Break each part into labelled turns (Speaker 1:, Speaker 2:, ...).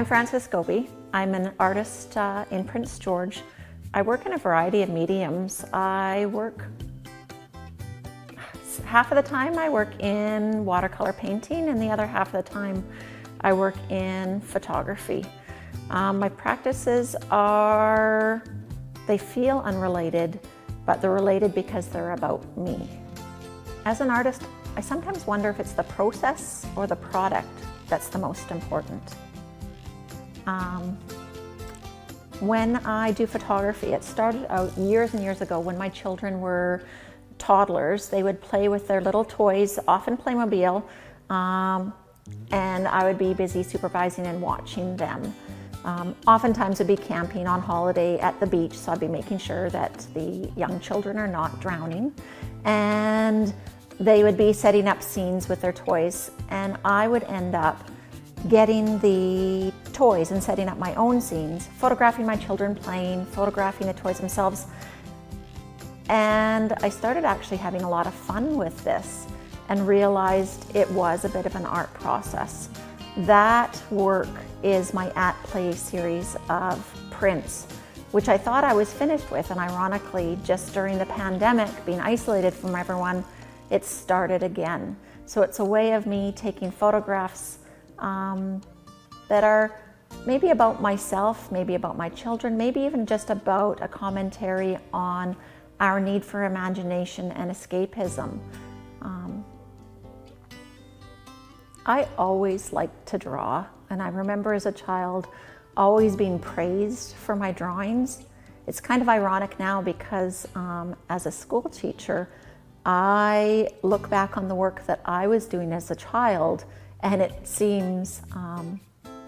Speaker 1: Frances Gobbi. I'm an artist in Prince George. I work in a variety of mediums. Half of the time I work in watercolor painting, and the other half of the time I work in photography. My practices they feel unrelated, but they're related because they're about me. As an artist, I sometimes wonder if it's the process or the product that's the most important. When I do photography, it started out years and years ago when my children were toddlers. They would play with their little toys, often Playmobil, and I would be busy supervising and watching them. Oftentimes would be camping on holiday at the beach, so I'd be making sure that the young children are not drowning. And they would be setting up scenes with their toys, and I would end up getting the toys and setting up my own scenes, photographing my children playing, photographing the toys themselves. And I started actually having a lot of fun with this and realized it was a bit of an art process. That work is my At Play series of prints, which I thought I was finished with, and ironically, just during the pandemic, being isolated from everyone, it started again. So it's a way of me taking photographs that are maybe about myself, maybe about my children, maybe even just about a commentary on our need for imagination and escapism. I always liked to draw, and I remember as a child always being praised for my drawings. It's kind of ironic now because as a school teacher, I look back on the work that I was doing as a child, and it seems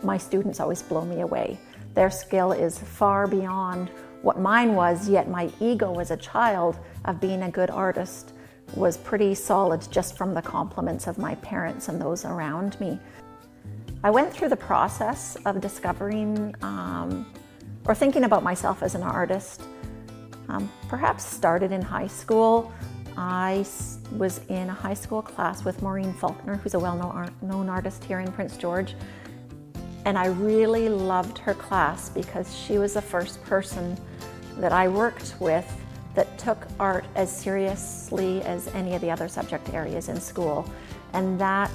Speaker 1: my students always blow me away. Their skill is far beyond what mine was, yet my ego as a child of being a good artist was pretty solid just from the compliments of my parents and those around me. I went through the process of discovering or thinking about myself as an artist. Perhaps started in high school. I was in a high school class with Maureen Faulkner, who's a well-known artist here in Prince George. And I really loved her class because she was the first person that I worked with that took art as seriously as any of the other subject areas in school. And that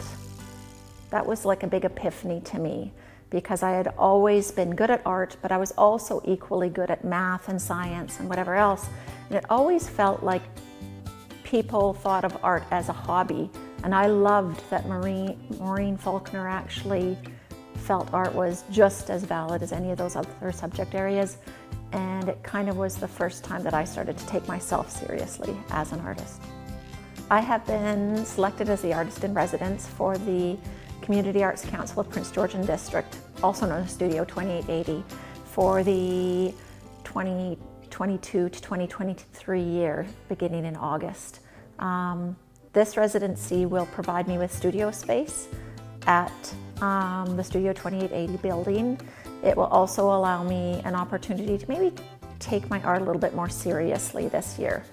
Speaker 1: was like a big epiphany to me, because I had always been good at art, but I was also equally good at math and science and whatever else. And it always felt like people thought of art as a hobby. And I loved that Maureen Faulkner actually felt art was just as valid as any of those other subject areas. And it kind of was the first time that I started to take myself seriously as an artist. I have been selected as the Artist in Residence for the Community Arts Council of Prince George and District, also known as Studio 2880, for the 2022 to 2023 year, beginning in August. This residency will provide me with studio space at the Studio 2880 building. It will also allow me an opportunity to maybe take my art a little bit more seriously this year.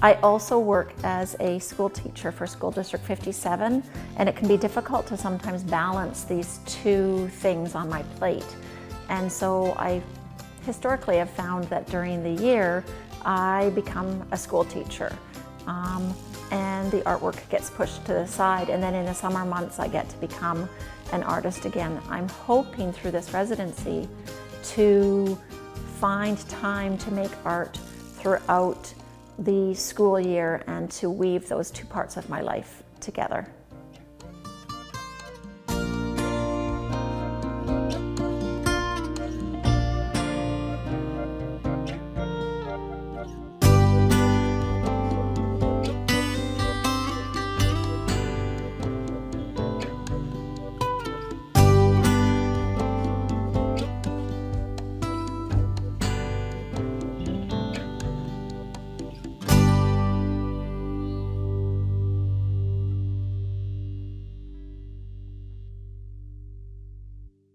Speaker 1: I also work as a school teacher for School District 57, and it can be difficult to sometimes balance these two things on my plate. And so I historically have found that during the year, I become a school teacher. And the artwork gets pushed to the side, and then in the summer months I get to become an artist again. I'm hoping through this residency to find time to make art throughout the school year and to weave those two parts of my life together.